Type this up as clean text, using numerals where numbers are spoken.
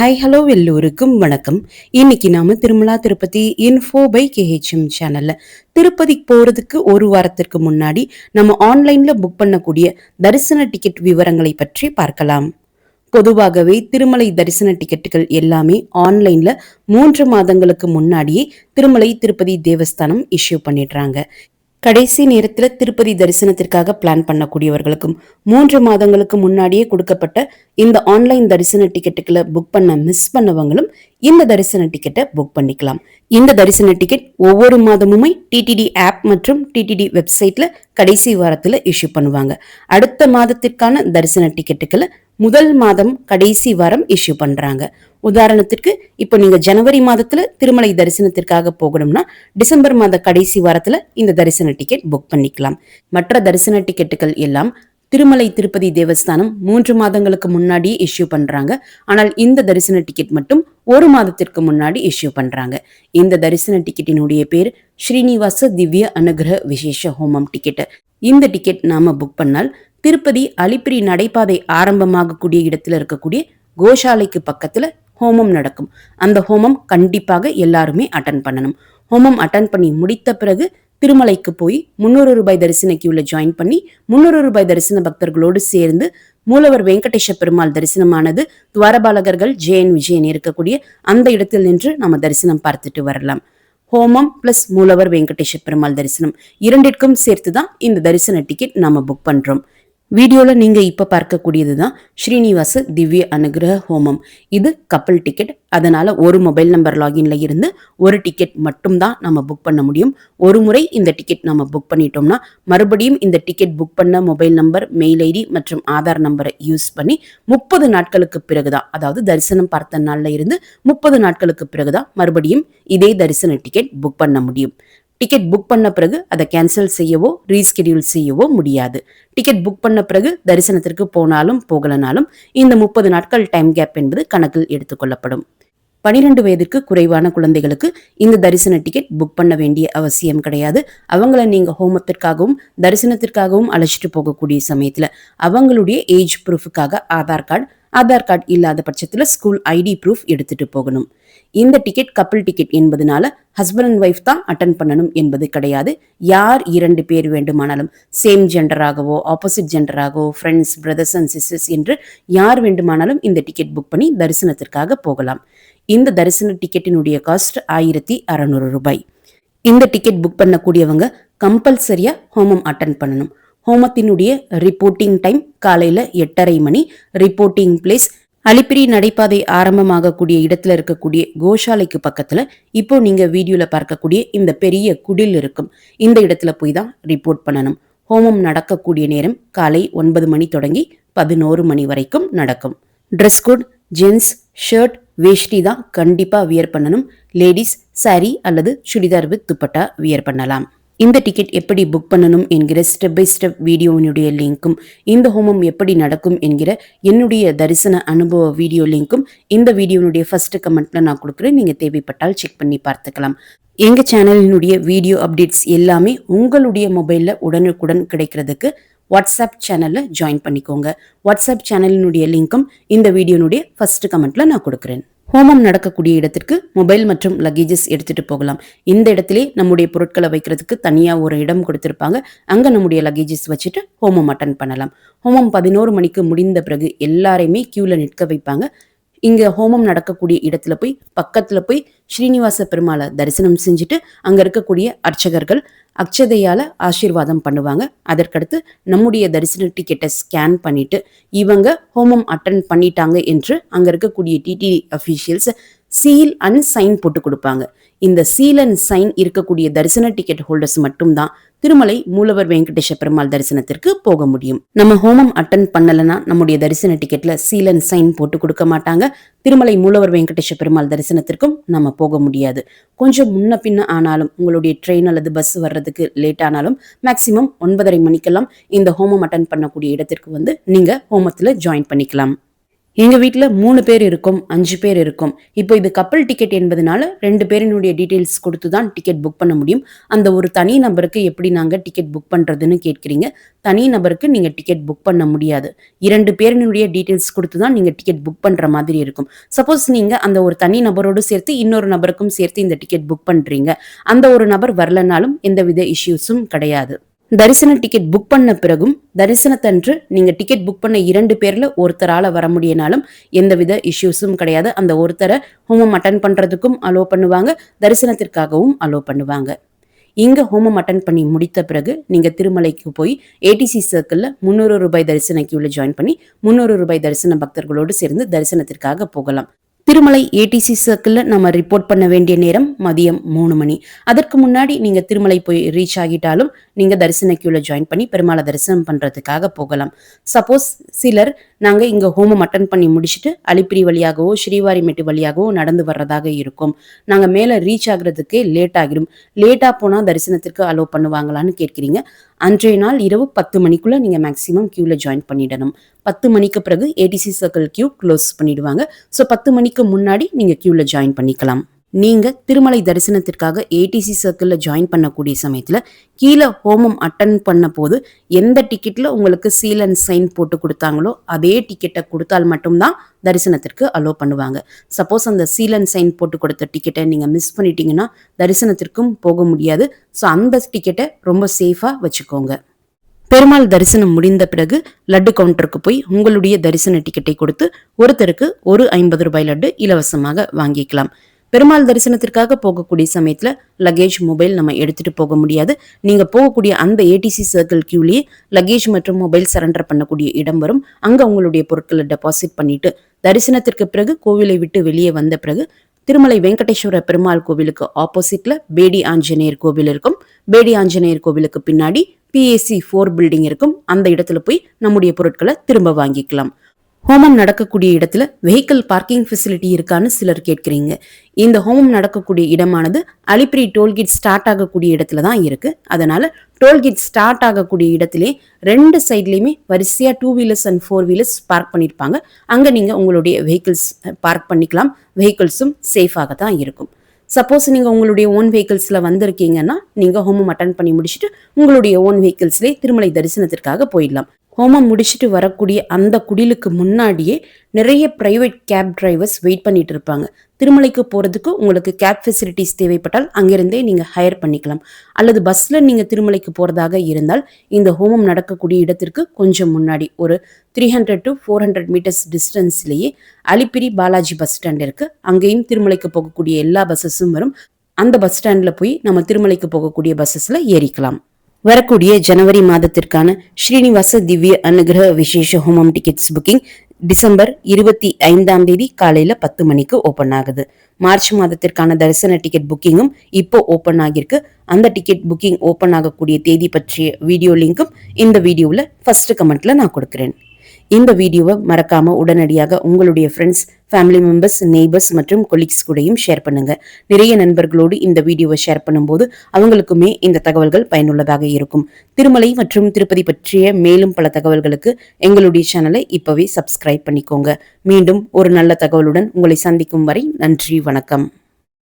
Hi hello எல்லோருக்கும் வணக்கம். இன்னைக்கு நாம திருமலா திருப்பதி இன்ஃபோ பை கேஹெச்எம் சேனல்ல திருப்பதி போறதுக்கு ஒரு வாரத்திற்கு முன்னாடி நம்ம ஆன்லைன்ல புக் பண்ணக்கூடிய தரிசன டிக்கெட் விவரங்களை பற்றி பார்க்கலாம். பொதுவாகவே திருமலை தரிசன டிக்கெட்டுகள் எல்லாமே ஆன்லைன்ல 3 மாதங்களுக்கு முன்னாடியே திருமலை திருப்பதி தேவஸ்தானம் இஷ்யூ பண்ணிடுறாங்க. கடைசி நேரத்துல திருப்பதி தரிசனத்திற்காக பிளான் பண்ணக்கூடியவர்களுக்கும் 3 மாதங்களுக்கு முன்னாடியே கொடுக்கப்பட்ட இந்த ஆன்லைன் தரிசன டிக்கெட்டுகளை புக் பண்ண மிஸ் பண்ணவங்களும் இந்த தரிசன டிக்கெட்டை புக் பண்ணிக்கலாம். இந்த தரிசன டிக்கெட் ஒவ்வொரு மாதமுமே டிடிடி ஆப் மற்றும் டிடிடி வெப்சைட்ல கடைசி வாரத்துல இஷ்யூ பண்ணுவாங்க. அடுத்த மாதத்திற்கான தரிசன டிக்கெட்டுகளை முதல் மாதம் கடைசி வாரம் இஷ்யூ பண்றாங்க. உதாரணத்திற்கு இப்போ நீங்க ஜனவரி மாதத்துல திருமலை தரிசனத்திற்காக போகணும்னா டிசம்பர் மாத கடைசி வாரத்துல இந்த தரிசன டிக்கெட் புக் பண்ணிக்கலாம். மற்ற தரிசன டிக்கெட்டுகள் எல்லாம் திருமலை திருப்பதி தேவஸ்தானம் 3 மாதங்களுக்கு முன்னாடியே இஷ்யூ பண்றாங்க. ஆனால் இந்த தரிசன டிக்கெட் மட்டும் ஒரு மாதத்திற்கு முன்னாடி இஷ்யூ பண்றாங்க. இந்த தரிசன டிக்கெட்டினுடைய பேர் ஸ்ரீனிவாச திவ்ய அனுகிரக விசேஷ ஹோமம் டிக்கெட். இந்த டிக்கெட் நாம புக் பண்ணால் திருப்பதி அலிப்பிரி நடைபாதை ஆரம்பமாகக்கூடிய இடத்துல இருக்கக்கூடிய கோஷாலைக்கு பக்கத்துல ஹோமம் நடக்கும். அந்த ஹோமம் கண்டிப்பாக எல்லாருமே அட்டன் பண்ணணும். ஹோமம் அட்டன் பண்ணி முடித்த பிறகு திருமலைக்கு போய் 300 ரூபாய் தரிசன கியூல ஜாயின் பண்ணி 300 ரூபாய் தரிசன பக்தர்களோடு சேர்ந்து மூலவர் வெங்கடேஷ பெருமாள் தரிசனமானது துவாரபாலகர்கள் ஜெயன் விஜயன் இருக்கக்கூடிய அந்த இடத்தில் நின்று நம்ம தரிசனம் பார்த்துட்டு வரலாம். ஹோமம் பிளஸ் மூலவர் வெங்கடேஷ பெருமாள் தரிசனம் இரண்டிற்கும் சேர்த்துதான் இந்த தரிசன டிக்கெட் நாம புக் பண்றோம். வீடியோல நீங்க இப்ப பார்க்கக்கூடியதுதான் ஸ்ரீனிவாச திவ்ய அனுகிரக ஹோமம். இது கப்பல் டிக்கெட். அதனால ஒரு மொபைல் நம்பர் லாகின்ல இருந்து ஒரு டிக்கெட் மட்டும் தான் நம்ம புக் பண்ண முடியும். ஒரு முறை இந்த டிக்கெட் நம்ம புக் பண்ணிட்டோம்னா மறுபடியும் இந்த டிக்கெட் புக் பண்ண மொபைல் நம்பர், மெயில் ஐடி மற்றும் ஆதார் நம்பரை யூஸ் பண்ணி 30 நாட்களுக்கு பிறகுதான், அதாவது தரிசனம் பார்த்த நாள்ல இருந்து 30 நாட்களுக்கு பிறகுதான் மறுபடியும் இதே தரிசன டிக்கெட் புக் பண்ண முடியும். டிக்கெட் புக் பண்ண பிறகு அதை கேன்சல் செய்யவோ ரீஸ்கெடியூல் செய்யவோ முடியாது. டிக்கெட் புக் பண்ண பிறகு தரிசனத்திற்கு போனாலும் போகலனாலும் இந்த 30 நாட்கள் டைம் கேப் என்பது கணக்கில் எடுத்துக்கொள்ளப்படும். 12 வயதிற்கு குறைவான குழந்தைகளுக்கு இந்த தரிசன டிக்கெட் புக் பண்ண வேண்டிய அவசியம் கிடையாது. அவங்கள நீங்க ஹோமத்திற்காகவும் தரிசனத்திற்காகவும் அழைச்சிட்டு போகக்கூடிய சமயத்துல அவங்களுடைய ஏஜ் ப்ரூஃபுக்காக ஆதார் கார்டு இல்லாத பட்சத்துல ஸ்கூல் ஐடி ப்ரூஃப் எடுத்துட்டு போகணும். இந்த டிக்கெட் கப்பல் டிக்கெட் என்பதனால ஹஸ்பண்ட் அண்ட் ஒய்ஃப் தான் அட்டன் பண்ணணும் என்பது கிடையாது. யார் 2 பேர் வேண்டுமானாலும், சேம் ஜெண்டராகவோ ஆப்போசிட் ஜெண்டராகவோ, ஃப்ரெண்ட்ஸ், பிரதர்ஸ் அண்ட் சிஸ்டர்ஸ் என்று யார் வேண்டுமானாலும் இந்த டிக்கெட் புக் பண்ணி தரிசனத்திற்காக போகலாம். இந்த தரிசன டிக்கெட்டினுடைய காஸ்ட் 1600 ரூபாய். இந்த டிக்கெட் புக் பண்ணக்கூடியவங்க கம்பல்சரியா ஹோமம் அட்டன் பண்ணணும். ஹோமத்தினுடைய ரிப்போர்ட்டிங் டைம் காலையில 8:30 மணி. ரிப்போர்ட்டிங் பிளேஸ் அலிப்பிரி நடைபாதை ஆரம்பமாகக்கூடிய இடத்துல இருக்கக்கூடிய கோஷாலைக்கு பக்கத்துல இப்போ நீங்க வீடியோல பார்க்கக்கூடிய இந்த பெரிய குடில் இருக்கும். இந்த இடத்துல போய் தான் ரிப்போர்ட் பண்ணணும். ஹோமம் நடக்கக்கூடிய நேரம் காலை 9 மணி தொடங்கி 11 மணி வரைக்கும் நடக்கும். ட்ரெஸ் கோட் ஜென்ஸ் ஷர்ட் வேஷ்டி தான் கண்டிப்பா வியர் பண்ணணும். லேடிஸ் சாரி அல்லது சுடிதார் வித் துப்பட்டா வியர் பண்ணலாம். இந்த டிக்கெட் எப்படி புக் பண்ணணும் என்கிற ஸ்டெப் பை ஸ்டெப் வீடியோவினுடைய லிங்க்கும், இந்த ஹோமம் எப்படி நடக்கும் என்கிற என்னுடைய தரிசன அனுபவ வீடியோ லிங்க்கும் இந்த வீடியோனுடைய ஃபர்ஸ்ட் கமெண்ட்ல நான் கொடுக்குறேன். நீங்க தேவைப்பட்டால் செக் பண்ணி பார்த்துக்கலாம். எங்க சேனலினுடைய வீடியோ அப்டேட்ஸ் எல்லாமே உங்களுடைய மொபைல்ல உடனுக்குடன் கிடைக்கிறதுக்கு வாட்ஸ்அப் சேனல்ல ஜாயின் பண்ணிக்கோங்க. வாட்ஸ்அப் சேனலினுடைய லிங்க்கும் இந்த வீடியோனுடைய ஃபர்ஸ்ட் கமெண்ட்ல நான் கொடுக்குறேன். ஹோமம் நடக்கக்கூடிய இடத்திற்கு மொபைல் மற்றும் லக்கேஜஸ் எடுத்துட்டு போகலாம். இந்த இடத்திலே நம்முடைய பொருட்களை வைக்கிறதுக்கு தனியா ஒரு இடம் கொடுத்திருப்பாங்க. அங்க நம்முடைய லக்கேஜஸ் வச்சுட்டு ஹோமம் அட்டன் பண்ணலாம். ஹோமம் 11 மணிக்கு முடிந்த பிறகு எல்லாரையுமே கியூல நிற்க வைப்பாங்க. இங்க ஹோமம் நடக்கக்கூடிய இடத்துல போய் பக்கத்துல போய் ஸ்ரீனிவாச பெருமாளை தரிசனம் செஞ்சுட்டு அங்க இருக்கக்கூடிய அர்ச்சகர்கள் அக்ஷதையால ஆசீர்வாதம் பண்ணுவாங்க. அதற்கடுத்து நம்முடைய தரிசன டிக்கெட்டை ஸ்கேன் பண்ணிட்டு இவங்க ஹோமம் அட்டன் பண்ணிட்டாங்க என்று அங்க இருக்கக்கூடிய DD officials seal and sign போட்டு கொடுப்பாங்க. இந்த சீல் அண்ட் சைன் இருக்கக்கூடிய தரிசன டிக்கெட் ஹோல்டர்ஸ் மட்டும்தான் திருமலை மூலவர் வெங்கடேஷ பெருமாள் தரிசனத்திற்கு போக முடியும். நம்ம ஹோமம் அட்டன் பண்ணலன்னா நம்முடைய தரிசன டிக்கெட்ல சீல் அண்ட் சைன் போட்டு கொடுக்க மாட்டாங்க. திருமலை மூலவர் வெங்கடேஷ பெருமாள் தரிசனத்திற்கும் நம்ம போக முடியாது. கொஞ்சம் முன்ன பின்ன ஆனாலும், உங்களுடைய ட்ரெயின் அல்லது பஸ் வர்றதுக்கு லேட் ஆனாலும் மேக்சிமம் 9:30 மணிக்கெல்லாம் இந்த ஹோமம் அட்டன் பண்ணக்கூடிய இடத்திற்கு வந்து நீங்க ஹோமத்துல ஜாயின் பண்ணிக்கலாம். எங்க வீட்ல 3 பேர் இருக்கோம், 5 பேர் இருக்கோம். இப்போ இது கப்பிள் டிக்கெட் என்பதனால 2 பேரினுடைய டீட்டெயில்ஸ் குடுத்து தான் டிக்கெட் புக் பண்ண முடியும். அந்த ஒரு தனி நபருக்கு எப்படி நாங்க டிக்கெட் புக் பண்றதுன்னு கேட்கிறீங்க. தனி நபருக்கு நீங்க டிக்கெட் புக் பண்ண முடியாது. 2 பேரினுடைய டீட்டெயில்ஸ் குடுத்து தான் நீங்க டிக்கெட் புக் பண்ற மாதிரி இருக்கும். சப்போஸ் நீங்க அந்த ஒரு தனி நபரோடு சேர்த்து இன்னொரு நபருக்கும் சேர்த்து இந்த டிக்கெட் புக் பண்றீங்க. அந்த ஒரு நபர் வரலனாலும் எந்தவித இஷ்யூஸும் கிடையாது. தரிசன டிக்கெட் புக் பண்ண பிறகும் தரிசனத்தன்று நீங்க டிக்கெட் புக் பண்ண 2 பேர்ல ஒருத்தரால வர முடியினாலும் எந்தவித இஷ்யூஸும் கிடையாது. அந்த ஒருத்தரை ஹோமம் அட்டன் பண்றதுக்கும் அலோ பண்ணுவாங்க, தரிசனத்திற்காகவும் அலோ பண்ணுவாங்க. இங்க ஹோமம் அட்டன் பண்ணி முடித்த பிறகு நீங்க திருமலைக்கு போய் ஏடிசி சர்க்கிள்ல 300 ரூபாய் தரிசன கியூல ஜாயின் பண்ணி 300 ரூபாய் தரிசன பக்தர்களோடு சேர்ந்து தரிசனத்திற்காக போகலாம். திருமலை ஏடிசி சர்க்கிள்ல நம்ம ரிப்போர்ட் பண்ண வேண்டிய நேரம் மதியம் 3 மணி. அதற்கு முன்னாடி நீங்க திருமலை போய் ரீச் ஆகிட்டாலும் நீங்க தரிசன கியூல ஜாயின் பண்ணி பெருமாளை தரிசனம் பண்றதுக்காக போகலாம். சப்போஸ் சிலர் நாங்க இங்க ஹோமம் அட்டன் பண்ணி முடிச்சுட்டு அலிப்பிரி வழியாகவோ ஸ்ரீவாரிமெட்டு வழியாகவோ நடந்து வர்றதாக இருக்கும், நாங்க மேல ரீச் ஆகுறதுக்கே லேட் ஆகிடும், லேட்டா போனா தரிசனத்திற்கு அலோ பண்ணுவாங்களான்னு கேட்கிறீங்க. அன்றைய நாள் இரவு 10 மணிக்குள்ள நீங்க மேக்சிமம் கியூல ஜாயின் பண்ணிடணும். 10 மணிக்கு பிறகு ஏடிசி சர்க்கிள் கியூ க்ளோஸ் பண்ணிடுவாங்க. ஸோ 10 மணிக்கு முன்னாடி நீங்க கியூல ஜாயின் பண்ணிக்கலாம். நீங்க திருமலை தரிசனத்திற்காக ஏடிசி சர்க்கிள்ல ஜாயின் பண்ணக்கூடிய சமயத்துல கீழே ஹோமம் அட்டன் பண்ண போது எந்த டிக்கெட்ல உங்களுக்கு சீல் அண்ட் சைன் போட்டு கொடுத்தாங்களோ அதே டிக்கெட்டை கொடுத்தால் மட்டும்தான் தரிசனத்திற்கு அலோ பண்ணுவாங்க. சப்போஸ் அந்த சீல் அண்ட் சைன் போட்டு கொடுத்த டிக்கெட்டை நீங்க மிஸ் பண்ணிட்டீங்கன்னா தரிசனத்திற்கும் போக முடியாது. ஸோ அந்த டிக்கெட்டை ரொம்ப சேஃபா வச்சுக்கோங்க. பெருமாள் தரிசனம் முடிந்த பிறகு லட்டு கவுண்டருக்கு போய் உங்களுடைய தரிசன டிக்கெட்டை கொடுத்து ஒருத்தருக்கு ஒரு 50 ரூபாய் லட்டு இலவசமாக வாங்கிக்கலாம். பெருமாள் தரிசனத்திற்காக போகக்கூடிய சமயத்துல லக்கேஜ் மொபைல் நம்ம எடுத்துட்டு போக முடியாது. நீங்க போகக்கூடிய அந்த ஏடிசி சர்க்கிள் கியூலயே லக்கேஜ் மற்றும் மொபைல் சரண்டர் பண்ணக்கூடிய இடம் வரும். அங்க உங்களுடைய பொருட்களை டெபாசிட் பண்ணிட்டு தரிசனத்திற்கு பிறகு கோவிலை விட்டு வெளியே வந்த பிறகு திருமலை வெங்கடேஸ்வர பெருமாள் கோவிலுக்கு ஆப்போசிட்ல பேடி ஆஞ்சநேயர் கோவில் இருக்கும். பேடி ஆஞ்சநேயர் கோவிலுக்கு பின்னாடி PAC 4 பில்டிங் இருக்கும். அந்த இடத்துல போய் நம்முடைய பொருட்களை திரும்ப வாங்கிக்கலாம். ஹோமம் நடக்கக்கூடிய இடத்துல வெஹிக்கிள் பார்க்கிங் ஃபெசிலிட்டி இருக்கான்னு சிலர் கேட்குறீங்க. இந்த ஹோமம் நடக்கக்கூடிய இடமானது அலிப்பிரி டோல்கேட் ஸ்டார்ட் ஆகக்கூடிய இடத்துல தான் இருக்கு. அதனால டோல்கேட் ஸ்டார்ட் ஆகக்கூடிய இடத்திலே 2 சைட்லயுமே வரிசையா 2 வீலர்ஸ் அண்ட் 4 வீலர்ஸ் பார்க் பண்ணியிருப்பாங்க. அங்க நீங்க உங்களுடைய வெஹிக்கிள்ஸ் பார்க் பண்ணிக்கலாம். வெஹிக்கிள்ஸும் சேஃபாக தான் இருக்கும். சப்போஸ் நீங்க உங்களுடைய ஓன் வெஹிக்கிள்ஸ்ல வந்திருக்கீங்கன்னா நீங்க ஹோமம் அட்டன் பண்ணி முடிச்சுட்டு உங்களுடைய ஓன் வெஹிக்கிள்ஸ்லேயே திருமலை தரிசனத்திற்காக போயிடலாம். ஹோமம் முடிச்சுட்டு வரக்கூடிய அந்த குடிலுக்கு முன்னாடியே நிறைய பிரைவேட் கேப் டிரைவர்ஸ் வெயிட் பண்ணிட்டு இருப்பாங்க. திருமலைக்கு போறதுக்கு உங்களுக்கு கேப் ஃபெசிலிட்டிஸ் தேவைப்பட்டால் அங்கிருந்தே நீங்க ஹையர் பண்ணிக்கலாம். அல்லது பஸ்ல நீங்க திருமலைக்கு போறதாக இருந்தால் இந்த ஹோமம் நடக்கக்கூடிய இடத்திற்கு கொஞ்சம் முன்னாடி ஒரு 300 to 400 மீட்டர்ஸ் டிஸ்டன்ஸ்லேயே அலிப்பிரி பாலாஜி பஸ் ஸ்டாண்ட் இருக்கு. அங்கேயும் திருமலைக்கு போகக்கூடிய எல்லா பஸ்ஸஸும் வரும். அந்த பஸ் ஸ்டாண்ட்ல போய் நம்ம திருமலைக்கு போகக்கூடிய பஸ்ஸஸ்ல ஏறிக்கலாம். வரக்கூடிய ஜனவரி மாதத்திற்கான ஸ்ரீனிவாச திவ்ய அனுகிரக விசேஷ ஹோமம் டிக்கெட்ஸ் புக்கிங் டிசம்பர் 25ஆம் தேதி காலையில 10 மணிக்கு ஓபன் ஆகுது. மார்ச் மாதத்திற்கான தரிசன டிக்கெட் புக்கிங்கும் இப்போ ஓபன் ஆகிருக்கு. அந்த டிக்கெட் புக்கிங் ஓபன் ஆகக்கூடிய தேதி பற்றிய வீடியோ லிங்கும் இந்த வீடியோவில் ஃபர்ஸ்ட் கமெண்ட்ல நான் கொடுக்குறேன். இந்த வீடியோவை மறக்காம உடனடியாக உங்களுடைய ஃப்ரெண்ட்ஸ், ஃபேமிலி மெம்பர்ஸ், நெய்பர்ஸ் மற்றும் கொலீக்ஸ் கூடயும் ஷேர் பண்ணுங்க. நிறைய நண்பர்களோடு இந்த வீடியோவை ஷேர் பண்ணும்போது அவங்களுக்குமே இந்த தகவல்கள் பயனுள்ளதாக இருக்கும். திருமலை மற்றும் திருப்பதி பற்றிய மேலும் பல தகவல்களுக்கு எங்களுடைய சேனலை இப்பவே சப்ஸ்கிரைப் பண்ணிக்கோங்க. மீண்டும் ஒரு நல்ல தகவலுடன் உங்களை சந்திக்கும் வரை நன்றி, வணக்கம்.